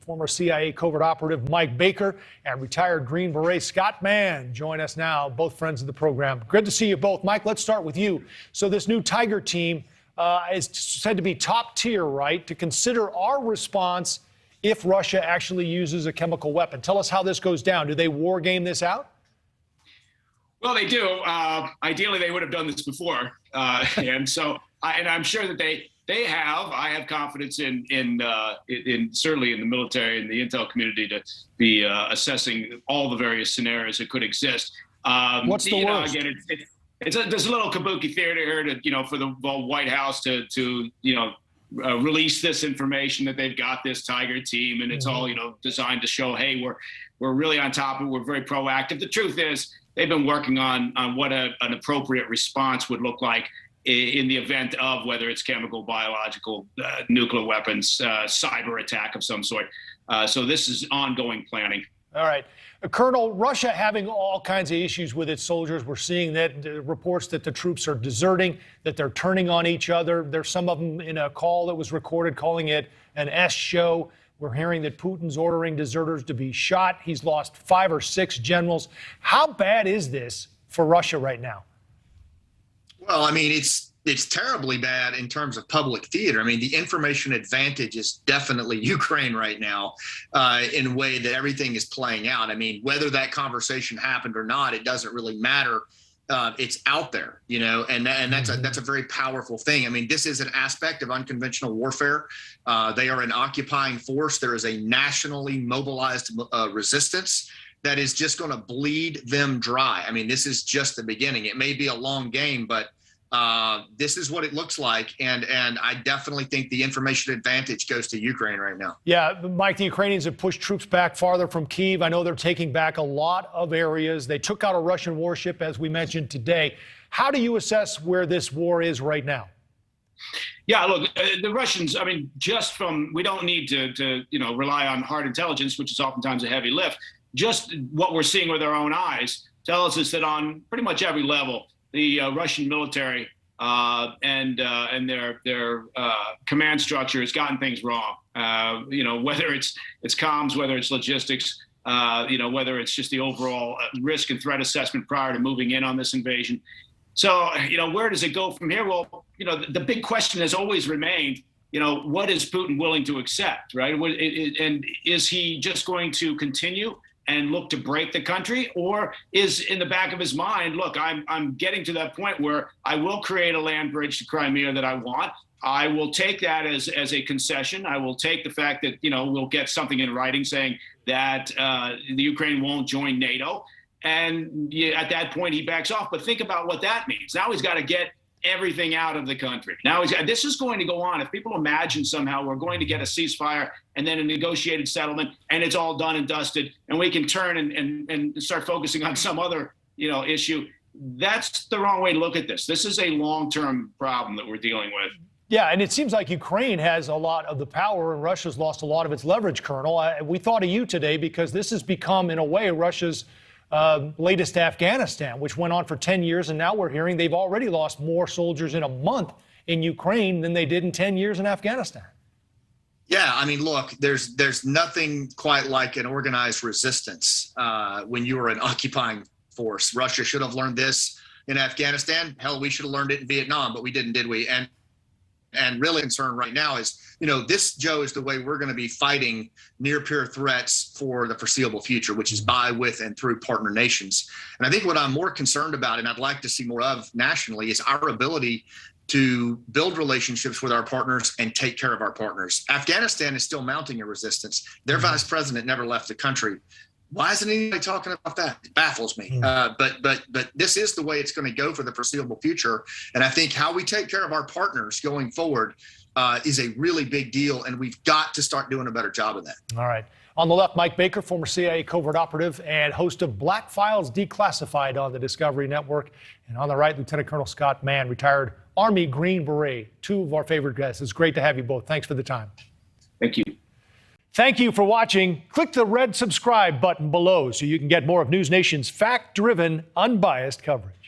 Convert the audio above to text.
Former CIA covert operative Mike Baker and retired Green Beret Scott Mann join us now, both friends of the program. Good to see you both. Mike, let's start with you. So this new Tiger team is said to be top tier, right, to consider our response if Russia actually uses a chemical weapon. Tell us how this goes down. Do they war game this out? Well, they do. Ideally, they would have done this before. And I'm sure that they have. I have confidence in certainly in the military and the intel community to be assessing all the various scenarios that could exist. What's the worst? Again, there's a little kabuki theater here for the White House to release this information that they've got this Tiger team, and it's all designed to show, hey, we're really on top of it. We're very proactive. The truth is, they've been working on what an appropriate response would look like in the event of whether it's chemical, biological, nuclear weapons, cyber attack of some sort. So this is ongoing planning. All right. Colonel, Russia having all kinds of issues with its soldiers. We're seeing that reports that the troops are deserting, that they're turning on each other. There's some of them in a call that was recorded calling it an S show. We're hearing that Putin's ordering deserters to be shot. He's lost 5 or 6 generals. How bad is this for Russia right now? Well, I mean, it's terribly bad in terms of public theater. I mean, the information advantage is definitely Ukraine right now in a way that everything is playing out. I mean, whether that conversation happened or not, it doesn't really matter. It's out there, and that's a very powerful thing. I mean, this is an aspect of unconventional warfare. They are an occupying force. There is a nationally mobilized resistance that is just going to bleed them dry. I mean, this is just the beginning. It may be a long game, but this is what it looks like. And I definitely think the information advantage goes to Ukraine right now. Yeah, Mike, the Ukrainians have pushed troops back farther from Kyiv. I know they're taking back a lot of areas. They took out a Russian warship, as we mentioned today. How do you assess where this war is right now? Yeah, look, the Russians, I mean, we don't need to rely on hard intelligence, which is oftentimes a heavy lift. Just what we're seeing with our own eyes tells us that on pretty much every level, the Russian military and their command structure has gotten things wrong. Whether it's comms, whether it's logistics, whether it's just the overall risk and threat assessment prior to moving in on this invasion. So, where does it go from here? Well, the big question has always remained, what is Putin willing to accept, right? And is he just going to continue and look to break the country, or is in the back of his mind, look, I'm getting to that point where I will create a land bridge to Crimea that I want. I will take that as a concession. I will take the fact that, we'll get something in writing saying that the Ukraine won't join NATO. And at that point, he backs off. But think about what that means. Now he's got to get everything out of the country. Now this is going to go on. If people imagine somehow we're going to get a ceasefire and then a negotiated settlement and it's all done and dusted and we can turn and start focusing on some other issue, that's the wrong way to look at this. This is a long-term problem that we're dealing with. Yeah, and it seems like Ukraine has a lot of the power and Russia's lost a lot of its leverage, Colonel. We thought of you today because this has become, in a way, Russia's latest Afghanistan, which went on for 10 years. And now we're hearing they've already lost more soldiers in a month in Ukraine than they did in 10 years in Afghanistan. Yeah, I mean, look, there's nothing quite like an organized resistance when you are an occupying force. Russia should have learned this in Afghanistan. Hell, we should have learned it in Vietnam, but we didn't, did we? And really concerned right now is, this, Joe, is the way we're going to be fighting near-peer threats for the foreseeable future, which is by, with, and through partner nations. And I think what I'm more concerned about, and I'd like to see more of nationally, is our ability to build relationships with our partners and take care of our partners. Afghanistan is still mounting a resistance. Their vice president never left the country. Why isn't anybody talking about that? It baffles me. But this is the way it's going to go for the foreseeable future. And I think how we take care of our partners going forward is a really big deal. And we've got to start doing a better job of that. All right. On the left, Mike Baker, former CIA covert operative and host of Black Files Declassified on the Discovery Network. And on the right, Lieutenant Colonel Scott Mann, retired Army Green Beret, two of our favorite guests. It's great to have you both. Thanks for the time. Thank you. Thank you for watching. Click the red subscribe button below so you can get more of NewsNation's fact-driven, unbiased coverage.